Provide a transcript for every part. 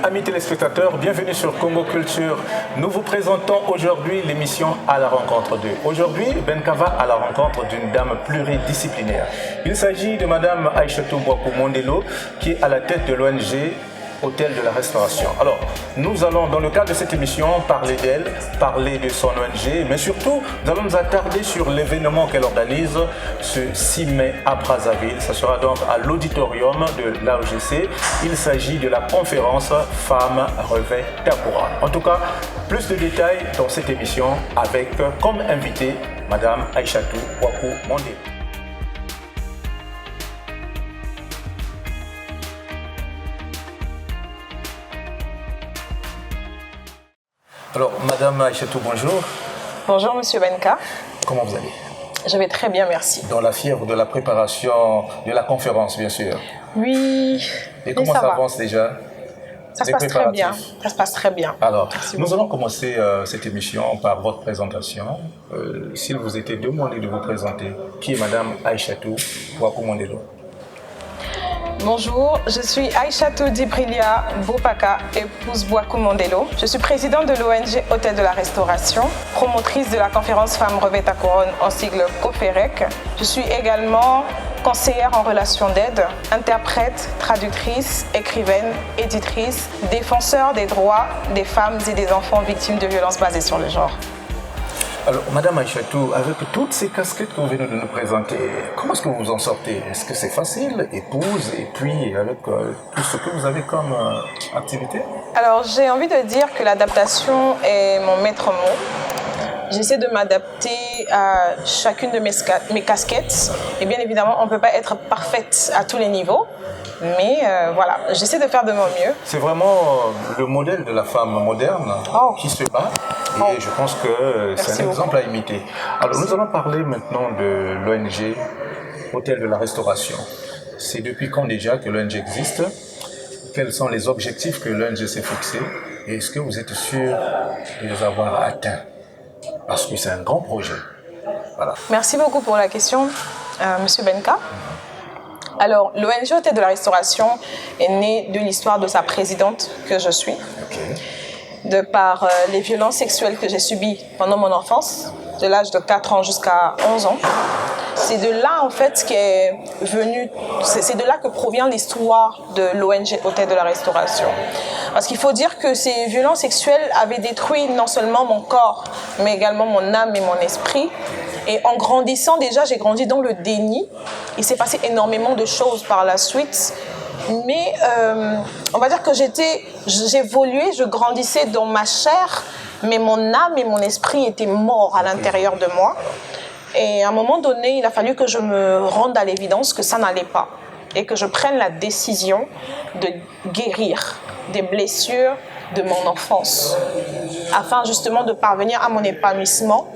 amis téléspectateurs, bienvenue sur Congo Culture. Nous vous présentons aujourd'hui l'émission À la rencontre d'eux. Aujourd'hui, Benka va à la rencontre d'une dame pluridisciplinaire. Il s'agit de Madame Aïchatou Bouakou Mondelo, qui est à la tête de l'ONG Hôtel de la Restauration. Alors, nous allons, dans le cadre de cette émission, parler d'elle, parler de son ONG, mais surtout, nous allons nous attarder sur l'événement qu'elle organise ce 6 mai à Brazzaville. Ça sera donc à l'auditorium de l'AOGC. Il s'agit de la conférence Femmes revêt ta couronne. En tout cas, plus de détails dans cette émission avec comme invitée Madame Aïchatou Bouakou Mondelo. Alors, Madame Aïchatou, bonjour. Bonjour, Monsieur Benka. Comment vous allez? Je vais très bien, merci. Dans la fièvre de la préparation de la conférence, bien sûr. Oui. Et comment ça avance déjà? Ça se passe très bien. Ça se passe très bien. Alors, nous allons commencer cette émission par votre présentation. S'il vous était demandé de vous présenter, qui est Madame Aïchatou Bouakou Mondelo? Bonjour, je suis Aïchatou Dibrilia Bopaka, épouse Bouakou Mondelo. Je suis présidente de l'ONG Hôtel de la Restauration, promotrice de la conférence Femmes revêt ta couronne en sigle COFEREC. Je suis également conseillère en relations d'aide, interprète, traductrice, écrivaine, éditrice, défenseur des droits des femmes et des enfants victimes de violences basées sur le genre. Alors, Madame Aïchatou, avec toutes ces casquettes que vous venez de nous présenter, comment est-ce que vous vous en sortez? Est-ce que c'est facile, épouse, et puis avec tout ce que vous avez comme activité? Alors, j'ai envie de dire que l'adaptation est mon maître mot. J'essaie de m'adapter à chacune de mes casquettes. Et bien évidemment, on ne peut pas être parfaite à tous les niveaux. Mais voilà, j'essaie de faire de mon mieux. C'est vraiment le modèle de la femme moderne qui se bat. Et je pense que c'est un exemple à imiter. Alors, nous allons parler maintenant de l'ONG Hôtel de la Restauration. C'est depuis quand déjà que l'ONG existe? Quels sont les objectifs que l'ONG s'est fixés? Et est-ce que vous êtes sûr de les avoir atteints? Parce que c'est un grand projet. Voilà. Merci beaucoup pour la question, Monsieur Benka. Alors, l'ONG Hôtel de la Restauration est née de l'histoire de sa présidente, que je suis. De par les violences sexuelles que j'ai subies pendant mon enfance, de l'âge de 4 ans jusqu'à 11 ans. C'est de là, en fait, qu'est venu, c'est de là que provient l'histoire de l'ONG Hôtel de la Restauration. Parce qu'il faut dire que ces violences sexuelles avaient détruit non seulement mon corps, mais également mon âme et mon esprit. Et en grandissant, déjà, j'ai grandi dans le déni. Il s'est passé énormément de choses par la suite. Mais on va dire que j'évoluais, je grandissais dans ma chair, mais mon âme et mon esprit étaient morts à l'intérieur de moi. Et à un moment donné, il a fallu que je me rende à l'évidence que ça n'allait pas et que je prenne la décision de guérir des blessures de mon enfance afin justement de parvenir à mon épanouissement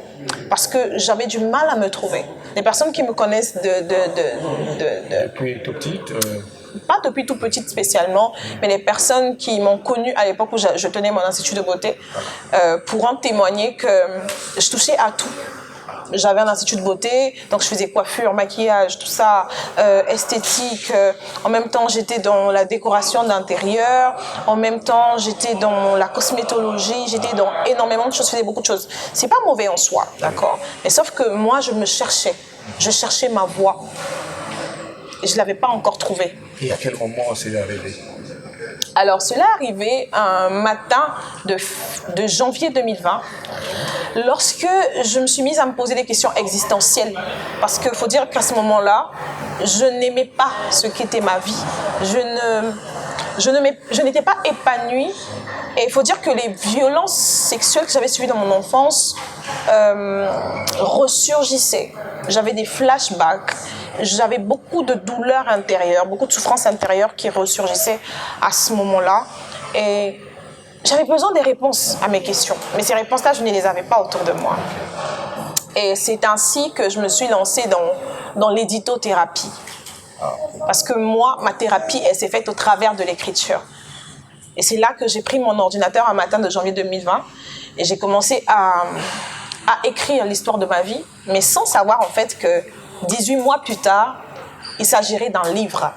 parce que j'avais du mal à me trouver. Les personnes qui me connaissent Depuis tout petite pas depuis tout petite spécialement, mais les personnes qui m'ont connue à l'époque où je tenais mon institut de beauté pourront témoigner que je touchais à tout. J'avais un institut de beauté, donc je faisais coiffure, maquillage, tout ça, esthétique. En même temps, j'étais dans la décoration d'intérieur. En même temps, j'étais dans la cosmétologie. J'étais dans énormément de choses, je faisais beaucoup de choses. C'est pas mauvais en soi, d'accord? Mais sauf que moi, je me cherchais. Je cherchais ma voie. Et je ne l'avais pas encore trouvée. Et à quel moment c'est arrivé? Alors, cela est arrivé un matin de janvier 2020, lorsque je me suis mise à me poser des questions existentielles. Parce qu'il faut dire qu'à ce moment-là, je n'aimais pas ce qu'était ma vie. Je n'étais pas épanouie. Et il faut dire que les violences sexuelles que j'avais subies dans mon enfance ressurgissaient. J'avais des flashbacks. J'avais beaucoup de douleurs intérieures, beaucoup de souffrances intérieures qui ressurgissaient à ce moment-là. Et j'avais besoin des réponses à mes questions. Mais ces réponses-là, je ne les avais pas autour de moi. Et c'est ainsi que je me suis lancée dans l'éditothérapie. Parce que moi, ma thérapie, elle s'est faite au travers de l'écriture. Et c'est là que j'ai pris mon ordinateur un matin de janvier 2020 et j'ai commencé à écrire l'histoire de ma vie, mais sans savoir en fait que 18 mois plus tard, il s'agirait d'un livre.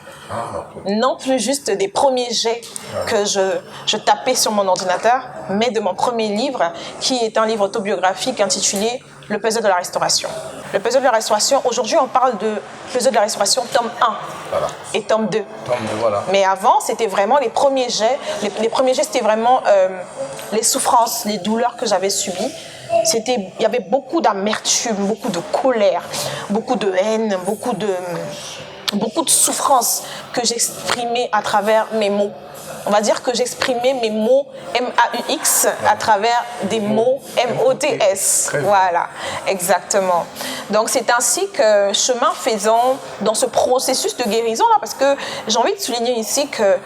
Non plus juste des premiers jets que je tapais sur mon ordinateur, mais de mon premier livre, qui est un livre autobiographique intitulé « Le puzzle de la restauration ». Le puzzle de la restauration, aujourd'hui on parle de puzzle de la restauration tome 1 et tome 2. Voilà. Mais avant, c'était vraiment les premiers jets. Les premiers jets, c'était vraiment les souffrances, les douleurs que j'avais subies. Il y avait beaucoup d'amertume, beaucoup de colère, beaucoup de haine, beaucoup de souffrance que j'exprimais à travers mes mots. On va dire que j'exprimais mes mots M-A-U-X à travers des mots M-O-T-S. Voilà, exactement. Donc c'est ainsi que, chemin faisant, dans ce processus de guérison-là, parce que j'ai envie de souligner ici que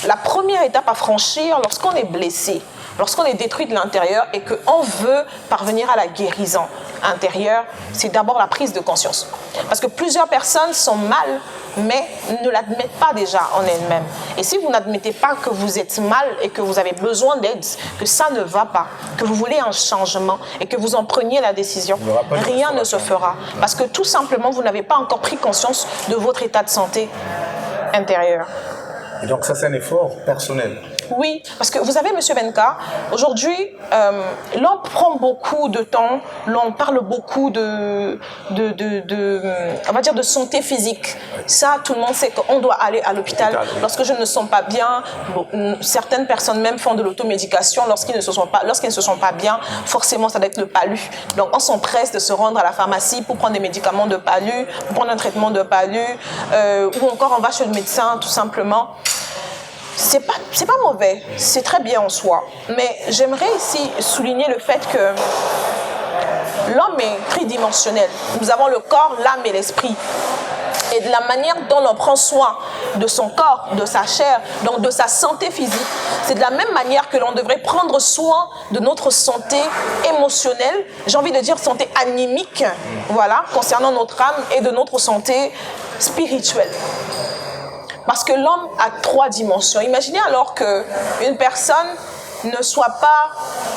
la première étape à franchir lorsqu'on est blessé, lorsqu'on est détruit de l'intérieur et qu'on veut parvenir à la guérison intérieure, c'est d'abord la prise de conscience. Parce que plusieurs personnes sont mal, mais ne l'admettent pas déjà en elles-mêmes. Et si vous n'admettez pas que vous êtes mal et que vous avez besoin d'aide, que ça ne va pas, que vous voulez un changement et que vous en preniez la décision, rien ne se fera. Parce que tout simplement, vous n'avez pas encore pris conscience de votre état de santé intérieur. Et donc ça, c'est un effort personnel. Oui, parce que vous savez, M. Benka, aujourd'hui, l'on prend beaucoup de temps, l'on parle beaucoup on va dire de santé physique. Ça, tout le monde sait qu'on doit aller à l'hôpital. Lorsque je ne me sens pas bien, certaines personnes même font de l'automédication lorsqu'ils ne se sont pas bien. Forcément, ça doit être le palu. Donc, on s'empresse de se rendre à la pharmacie pour prendre des médicaments de palu, pour prendre un traitement de palu, ou encore on va chez le médecin, tout simplement. C'est pas mauvais, c'est très bien en soi. Mais j'aimerais ici souligner le fait que l'homme est tridimensionnel. Nous avons le corps, l'âme et l'esprit. Et de la manière dont l'on prend soin de son corps, de sa chair, donc de sa santé physique, c'est de la même manière que l'on devrait prendre soin de notre santé émotionnelle, j'ai envie de dire santé animique, voilà, concernant notre âme et de notre santé spirituelle. Parce que l'homme a 3 dimensions. Imaginez alors qu'une personne ne soit pas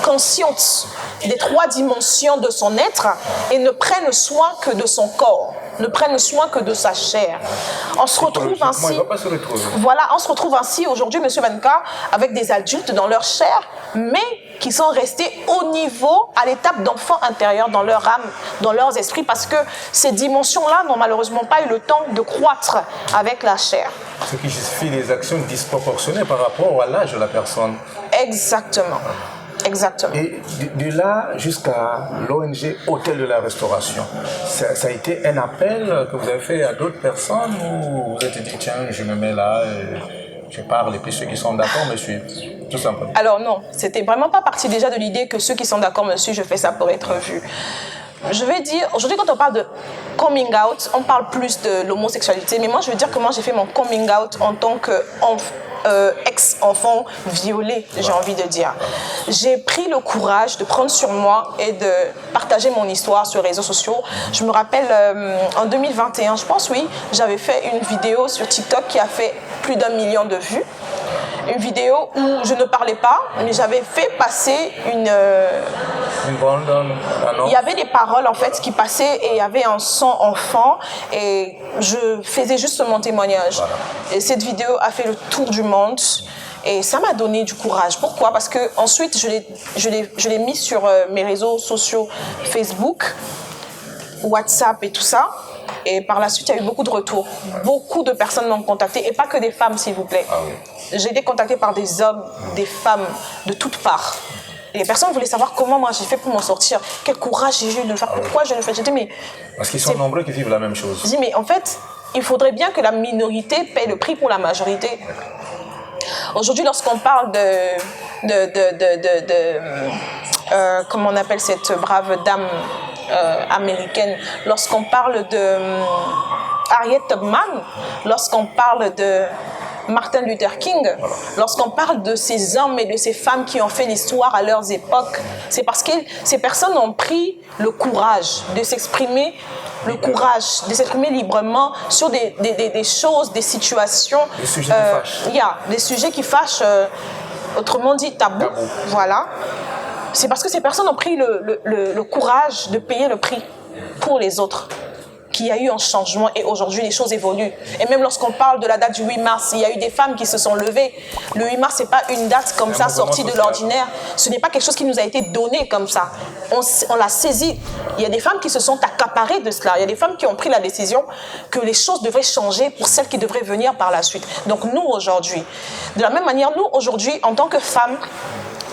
consciente des 3 dimensions de son être et ne prenne soin que de son corps, ne prenne soin que de sa chair. On se retrouve ainsi. Voilà, on se retrouve ainsi aujourd'hui, M. Benka, avec des adultes dans leur chair, mais qui sont restés au niveau, à l'étape d'enfant intérieur, dans leur âme, dans leurs esprits, parce que ces dimensions-là n'ont malheureusement pas eu le temps de croître avec la chair. Ce qui justifie des actions disproportionnées par rapport à l'âge de la personne. Exactement. Exactement. Et de là jusqu'à l'ONG Hôtel de la Restauration, ça a été un appel que vous avez fait à d'autres personnes ou vous êtes dit, tiens, je me mets là, je parle et puis ceux qui sont d'accord me suivent, tout simplement? Alors non, c'était vraiment pas parti déjà de l'idée que ceux qui sont d'accord me suivent, je fais ça pour être vu. Je vais dire, aujourd'hui quand on parle de coming out, on parle plus de l'homosexualité, mais moi je veux dire comment j'ai fait mon coming out en tant que ex-enfant violé, j'ai envie de dire. J'ai pris le courage de prendre sur moi et de partager mon histoire sur les réseaux sociaux. Je me rappelle, en 2021, je pense, oui, j'avais fait une vidéo sur TikTok qui a fait plus d'1 million de vues. Une vidéo où je ne parlais pas, mais j'avais fait passer une bande annonce. Il y avait des paroles en fait qui passaient et il y avait un son enfant et je faisais juste mon témoignage. Voilà. Et cette vidéo a fait le tour du monde et ça m'a donné du courage. Pourquoi? Parce que ensuite je l'ai mis sur mes réseaux sociaux, Facebook, WhatsApp et tout ça. Et par la suite, il y a eu beaucoup de retours. Beaucoup de personnes m'ont contacté, et pas que des femmes, s'il vous plaît. Ah oui. J'ai été contactée par des hommes, des femmes, de toutes parts. Et les personnes voulaient savoir comment moi j'ai fait pour m'en sortir. Quel courage j'ai eu de le faire. Pourquoi je le fais? J'ai dit, mais... Parce qu'ils sont nombreux qui vivent la même chose. J'ai dit, mais en fait, il faudrait bien que la minorité paie le prix pour la majorité. Aujourd'hui, lorsqu'on parle comment on appelle cette brave dame américaine, lorsqu'on parle de Harriet Tubman, lorsqu'on parle de Martin Luther King, lorsqu'on parle de ces hommes et de ces femmes qui ont fait l'histoire à leurs époques, c'est parce que ces personnes ont pris le courage de s'exprimer, le courage de s'exprimer librement sur des choses, des situations. Des sujets qui fâchent. Des sujets qui fâchent, autrement dit tabou. Voilà. C'est parce que ces personnes ont pris le courage de payer le prix pour les autres, qu'il y a eu un changement et aujourd'hui les choses évoluent. Et même lorsqu'on parle de la date du 8 mars, il y a eu des femmes qui se sont levées. Le 8 mars, c'est pas une date comme ça sortie de l'ordinaire. Ce n'est pas quelque chose qui nous a été donné comme ça. On l'a saisi. Il y a des femmes qui se sont accaparées de cela. Il y a des femmes qui ont pris la décision que les choses devraient changer pour celles qui devraient venir par la suite. Donc nous aujourd'hui, de la même manière, nous aujourd'hui, en tant que femmes,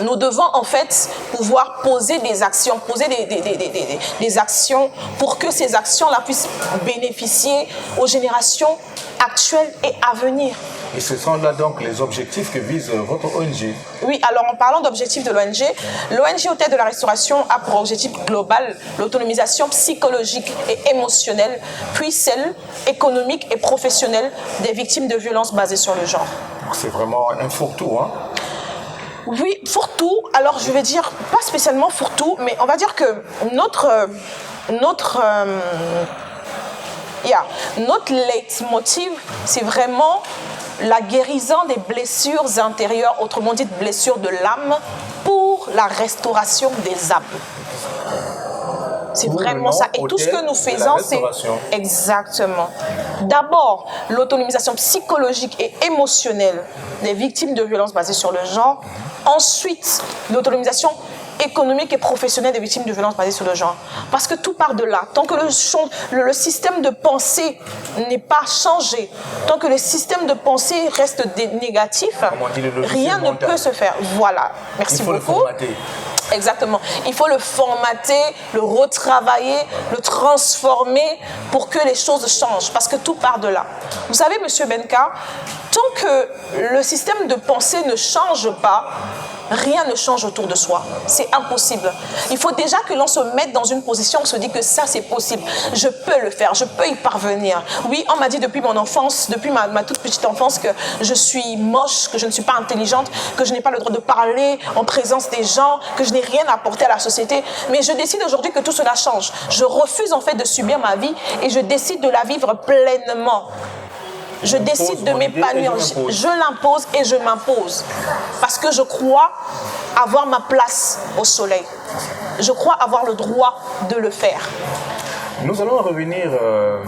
nous devons en fait pouvoir poser des actions, des actions pour que ces actions-là puissent bénéficier aux générations actuelles et à venir. Et ce sont là donc les objectifs que vise votre ONG. Oui, alors en parlant d'objectifs de l'ONG, l'ONG Hôtel de la Restauration a pour objectif global l'autonomisation psychologique et émotionnelle, puis celle économique et professionnelle des victimes de violences basées sur le genre. C'est vraiment un fourre-tout, hein? Oui, fourre-tout. Alors, je vais dire, pas spécialement fourre-tout, mais on va dire que notre leitmotiv, c'est vraiment la guérison des blessures intérieures, autrement dit, blessures de l'âme, pour la restauration des âmes. C'est vraiment ça. Et tout ce que nous faisons, c'est exactement. D'abord, l'autonomisation psychologique et émotionnelle des victimes de violences basées sur le genre. Ensuite, l'autonomisation économique et professionnelle des victimes de violences basées sur le genre. Parce que tout part de là. Tant que le système de pensée n'est pas changé, tant que le système de pensée reste négatif, rien ne peut se faire. Voilà. Merci beaucoup. Il faut le formater. Exactement. Il faut le formater, le retravailler, le transformer pour que les choses changent. Parce que tout part de là. Vous savez, Monsieur Benka, tant que le système de pensée ne change pas, rien ne change autour de soi. C'est impossible. Il faut déjà que l'on se mette dans une position où on se dit que ça, c'est possible. Je peux le faire, je peux y parvenir. Oui, on m'a dit depuis mon enfance, depuis ma toute petite enfance, que je suis moche, que je ne suis pas intelligente, que je n'ai pas le droit de parler en présence des gens, que je n'ai rien à apporter à la société. Mais je décide aujourd'hui que tout cela change. Je refuse en fait de subir ma vie et je décide de la vivre pleinement. Je décide de m'épanouir, je l'impose et je m'impose. Parce que je crois avoir ma place au soleil. Je crois avoir le droit de le faire. Nous allons revenir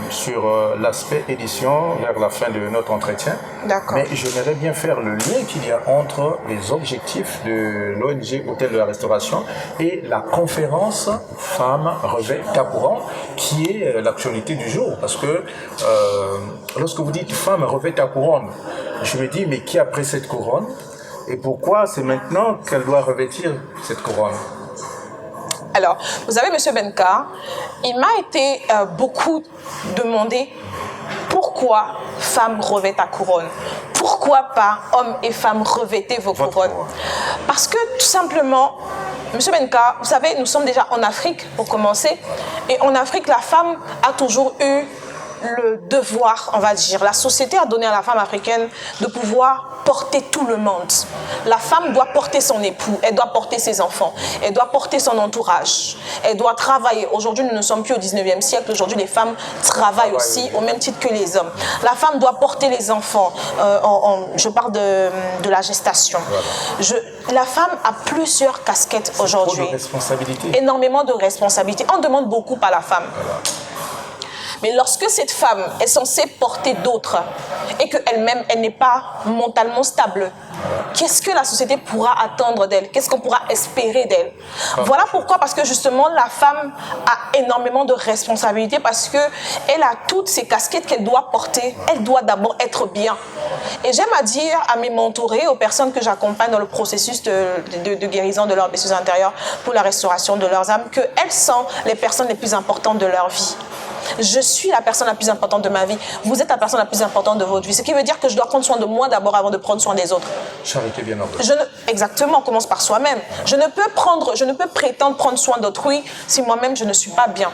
sur l'aspect édition vers la fin de notre entretien. D'accord. Mais j'aimerais bien faire le lien qu'il y a entre les objectifs de l'ONG Hôtel de la Restauration et la conférence Femmes revêt ta couronne, qui est l'actualité du jour. Parce que lorsque vous dites Femmes revêt ta couronne, je me dis, mais qui a pris cette couronne et pourquoi c'est maintenant qu'elle doit revêtir cette couronne? Alors, vous savez, Monsieur Benka, il m'a été beaucoup demandé pourquoi femme revêt ta couronne. Pourquoi pas hommes et femmes revêtez vos couronnes? Parce que tout simplement, Monsieur Benka, vous savez, nous sommes déjà en Afrique pour commencer. Et en Afrique, la femme a toujours eu le devoir, on va dire. La société a donné à la femme africaine de pouvoir porter tout le monde. La femme doit porter son époux, elle doit porter ses enfants, elle doit porter son entourage, elle doit travailler. Aujourd'hui, nous ne sommes plus au 19e siècle. Aujourd'hui, les femmes travaillent aussi au même titre que les hommes. La femme doit porter les enfants. Je parle de la gestation. La femme a plusieurs casquettes aujourd'hui. Énormément de responsabilités. On demande beaucoup à la femme. Voilà. Mais lorsque cette femme est censée porter d'autres et qu'elle-même, elle n'est pas mentalement stable, qu'est-ce que la société pourra attendre d'elle? Qu'est-ce qu'on pourra espérer d'elle? Voilà pourquoi, parce que justement, la femme a énormément de responsabilités parce qu'elle a toutes ces casquettes qu'elle doit porter. Elle doit d'abord être bien. Et j'aime à dire à mes mentorés, aux personnes que j'accompagne dans le processus de guérison de leurs blessures intérieures pour la restauration de leurs âmes, qu'elles sont les personnes les plus importantes de leur vie. Je suis la personne la plus importante de ma vie. Vous êtes la personne la plus importante de votre vie. Ce qui veut dire que je dois prendre soin de moi d'abord avant de prendre soin des autres. Charité bien ordonnée. Exactement, on commence par soi-même. Je ne peux prétendre prendre soin d'autrui si moi-même je ne suis pas bien.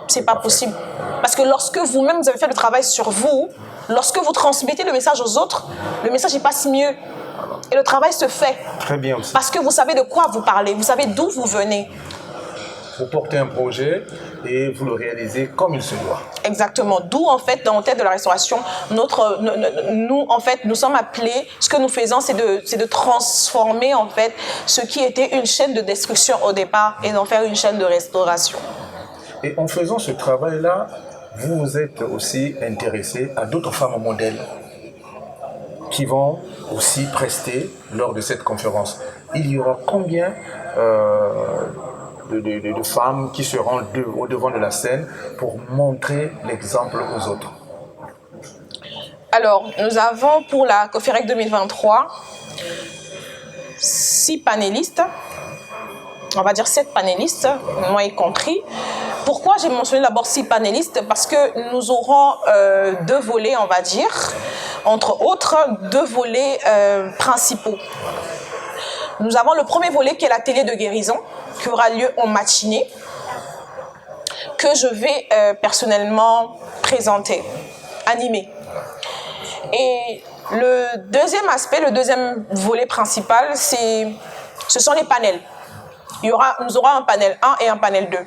C'est pas possible. Parce que lorsque vous-même vous avez fait le travail sur vous, lorsque vous transmettez le message aux autres, le message il passe mieux. Et le travail se fait. Très bien aussi. Parce que vous savez de quoi vous parlez, vous savez d'où vous venez. Vous portez un projet et vous le réalisez comme il se doit. Exactement. D'où, en fait, dans Hôtel de la Restauration, nous sommes appelés, ce que nous faisons, c'est de transformer, en fait, ce qui était une chaîne de destruction au départ et d'en faire une chaîne de restauration. Et en faisant ce travail-là, vous vous êtes aussi intéressé à d'autres femmes modèles qui vont aussi prester lors de cette conférence. Il y aura combien de femmes qui seront au devant de la scène pour montrer l'exemple aux autres? Alors, nous avons pour la COFIREC 2023 6 panélistes, on va dire 7 panélistes, moi y compris. Pourquoi j'ai mentionné d'abord 6 panélistes? Parce que nous aurons 2 volets, on va dire, entre autres 2 volets principaux. Nous avons le premier volet qui est l'atelier de guérison, qui aura lieu en matinée, que je vais personnellement présenter, animer. Et le deuxième aspect, le deuxième volet principal, ce sont les panels. Nous aurons un panel 1 et un panel 2.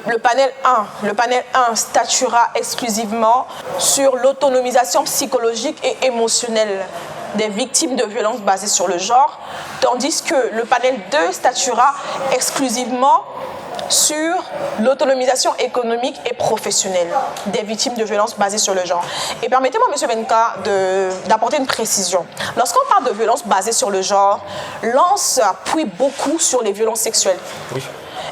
Le panel 1 statuera exclusivement sur l'autonomisation psychologique et émotionnelle des victimes de violences basées sur le genre, tandis que le panel 2 statuera exclusivement sur l'autonomisation économique et professionnelle des victimes de violences basées sur le genre. Et permettez-moi, M. Benka, d'apporter une précision. Lorsqu'on parle de violences basées sur le genre, l'on s'appuie beaucoup sur les violences sexuelles. Oui.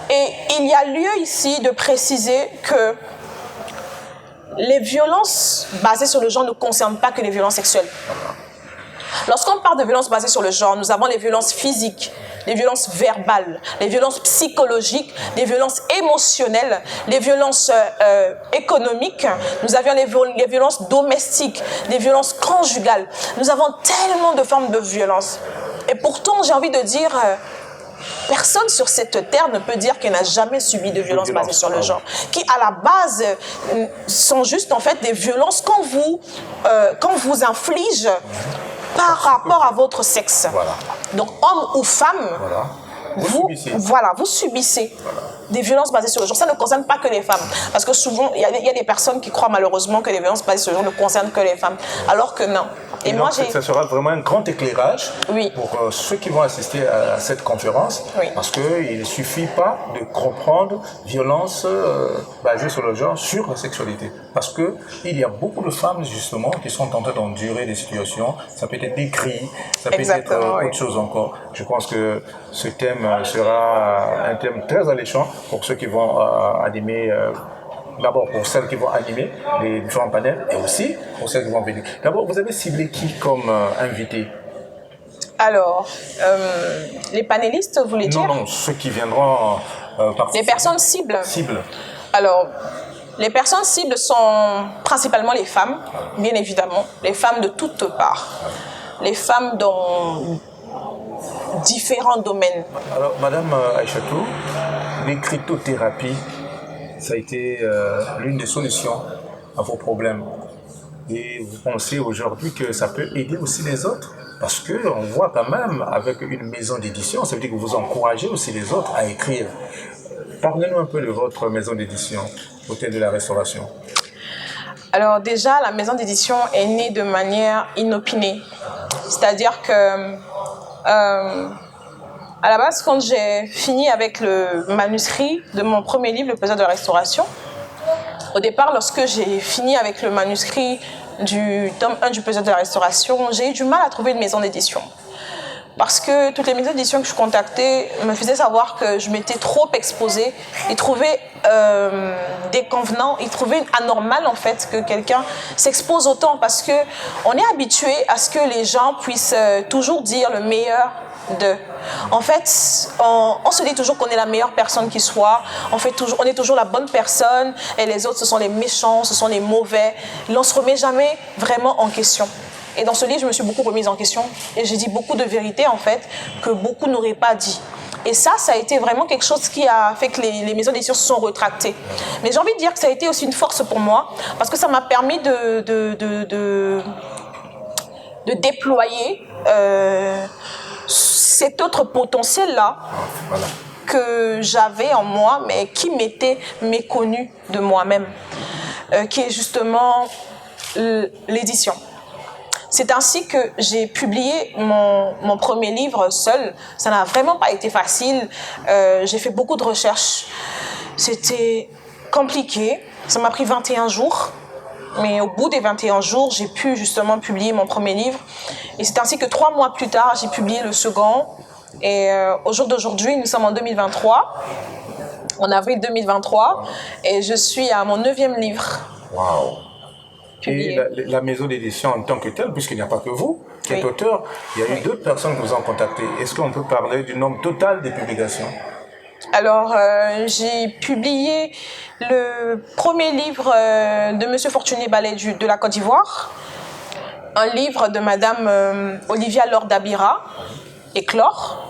Et il y a lieu ici de préciser que les violences basées sur le genre ne concernent pas que les violences sexuelles. Lorsqu'on parle de violences basées sur le genre, nous avons les violences physiques, les violences verbales, les violences psychologiques, les violences émotionnelles, les violences économiques, nous avions les violences domestiques, les violences conjugales. Nous avons tellement de formes de violence. Et pourtant, j'ai envie de dire, personne sur cette terre ne peut dire qu'elle n'a jamais subi de violences basées sur le genre, qui à la base sont juste en fait des violences qu'on vous inflige par rapport à votre sexe. Voilà. Donc, homme ou femme, voilà. Vous subissez des violences basées sur le genre. Ça ne concerne pas que les femmes. Parce que souvent, il y a des personnes qui croient malheureusement que les violences basées sur le genre ne concernent que les femmes. Alors que non. Et donc, ça sera vraiment un grand éclairage pour ceux qui vont assister à cette conférence, parce qu'il ne suffit pas de comprendre violence basée sur le genre, sur la sexualité. Parce qu'il y a beaucoup de femmes, justement, qui sont en train d'endurer des situations. Ça peut être des cris, ça peut être autre chose encore. Je pense que ce thème sera un thème très alléchant pour ceux qui vont animer. D'abord pour celles qui vont animer les différents panels et aussi pour celles qui vont venir. D'abord, vous avez ciblé qui comme invité? Alors, les panélistes, vous voulez dire? Non, ceux qui viendront participer. Les personnes cibles? Cibles. Alors, les personnes cibles sont principalement les femmes, bien évidemment. Les femmes de toutes parts. Les femmes dans différents domaines. Alors, Madame Aïchatou, l'écritothérapie, ça a été l'une des solutions à vos problèmes. Et vous pensez aujourd'hui que ça peut aider aussi les autres? Parce qu'on voit quand même, avec une maison d'édition, ça veut dire que vous encouragez aussi les autres à écrire. Parlez-nous un peu de votre maison d'édition, Hôtel de la Restauration. Alors déjà, la maison d'édition est née de manière inopinée. C'est-à-dire que... à la base, quand j'ai fini avec le manuscrit de mon premier livre, Le Plaisir de la Restauration, au départ, lorsque j'ai fini avec le manuscrit du tome 1 du Plaisir de la Restauration, j'ai eu du mal à trouver une maison d'édition. Parce que toutes les maisons d'édition que je contactais me faisaient savoir que je m'étais trop exposée. Ils trouvaient déconvenant, ils trouvaient anormal en fait que quelqu'un s'expose autant, parce qu'on est habitué à ce que les gens puissent toujours dire le meilleur d'eux. En fait, on se dit toujours qu'on est la meilleure personne qui soit, on est toujours la bonne personne et les autres ce sont les méchants, ce sont les mauvais. On ne se remet jamais vraiment en question. Et dans ce livre, je me suis beaucoup remise en question et j'ai dit beaucoup de vérités en fait que beaucoup n'auraient pas dit. Et ça a été vraiment quelque chose qui a fait que les maisons d'édition se sont rétractées. Mais j'ai envie de dire que ça a été aussi une force pour moi parce que ça m'a permis de déployer cet autre potentiel-là que j'avais en moi, mais qui m'était méconnu de moi-même, qui est justement l'édition. C'est ainsi que j'ai publié mon premier livre seul. Ça n'a vraiment pas été facile. J'ai fait beaucoup de recherches. C'était compliqué Ça m'a pris 21 jours. Mais au bout des 21 jours, j'ai pu justement publier mon premier livre. Et c'est ainsi que 3 mois plus tard, j'ai publié le second. Et au jour d'aujourd'hui, nous sommes en 2023, en avril 2023, et je suis à mon 9e livre. Waouh! Et la maison d'édition en tant que telle, puisqu'il n'y a pas que vous qui êtes auteur, il y a eu d'autres personnes qui vous ont contacté. Est-ce qu'on peut parler du nombre total des publications? Alors, j'ai publié le premier livre de Monsieur Fortuné Ballet de la Côte d'Ivoire, un livre de Madame Olivia Lord-Dabira, Éclore,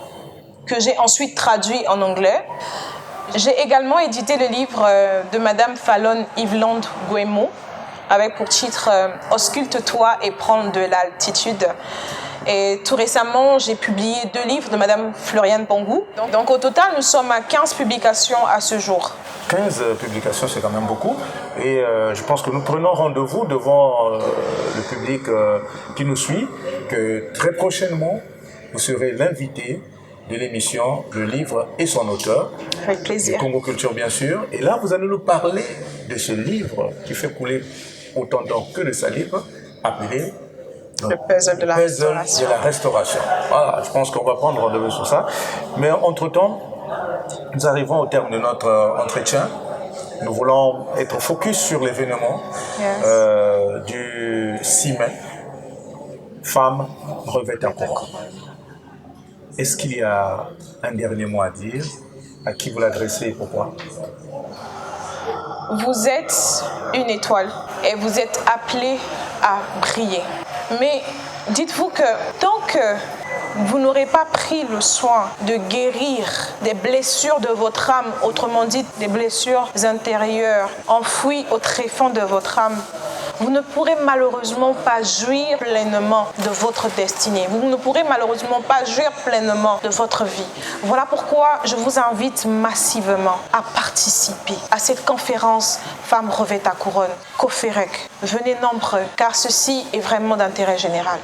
que j'ai ensuite traduit en anglais. J'ai également édité le livre de Madame Fallon Yveland Guémon, avec pour titre « Ausculte-toi et prends de l'altitude ». Et tout récemment, j'ai publié 2 livres de Madame Floriane Pongou. Donc au total, nous sommes à 15 publications à ce jour. 15 publications, c'est quand même beaucoup. Et je pense que nous prenons rendez-vous devant le public qui nous suit, que très prochainement, vous serez l'invité de l'émission Le Livre et son auteur. Avec plaisir. Du Congo Culture, bien sûr. Et là, vous allez nous parler de ce livre qui fait couler autant d'encre que de salive, appelé Le puzzle de la restauration. Voilà, je pense qu'on va prendre rendez-vous sur ça. Mais entre-temps, nous arrivons au terme de notre entretien. Nous voulons être focus sur l'événement du 6 mai. Femme revêt un couronne. Est-ce qu'il y a un dernier mot à dire? À qui vous l'adressez et pourquoi? Vous êtes une étoile et vous êtes appelé à briller. Mais dites-vous que tant que vous n'aurez pas pris le soin de guérir des blessures de votre âme, autrement dit des blessures intérieures enfouies au tréfonds de votre âme, vous ne pourrez malheureusement pas jouir pleinement de votre destinée. Vous ne pourrez malheureusement pas jouir pleinement de votre vie. Voilà pourquoi je vous invite massivement à participer à cette conférence Femmes revêt ta couronne, COFEREC. Venez nombreux, car ceci est vraiment d'intérêt général.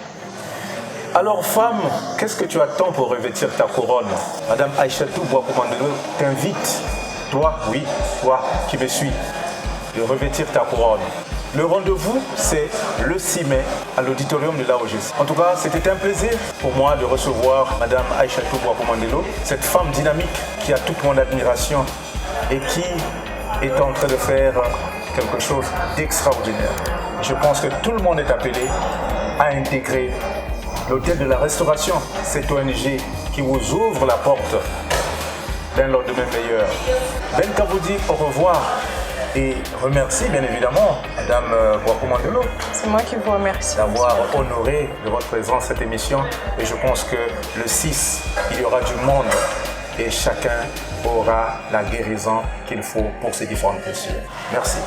Alors, femme, qu'est-ce que tu attends pour revêtir ta couronne? Madame Aïchatou Boakoumandelo t'invite, toi qui me suis, de revêtir ta couronne. Le rendez-vous, c'est le 6 mai à l'auditorium de l'AOGC. En tout cas, c'était un plaisir pour moi de recevoir Madame Aïchatou Boakoumandelo, cette femme dynamique qui a toute mon admiration et qui est en train de faire quelque chose d'extraordinaire. Je pense que tout le monde est appelé à intégrer l'Hôtel de la Restauration, cette ONG qui vous ouvre la porte d'un lendemain meilleur. Benka vous dit au revoir et remercie bien évidemment Madame Boakoumandelo. C'est moi qui vous remercie. D'avoir honoré de votre présence cette émission. Et je pense que le 6, il y aura du monde et chacun aura la guérison qu'il faut pour ses différentes blessures. Merci.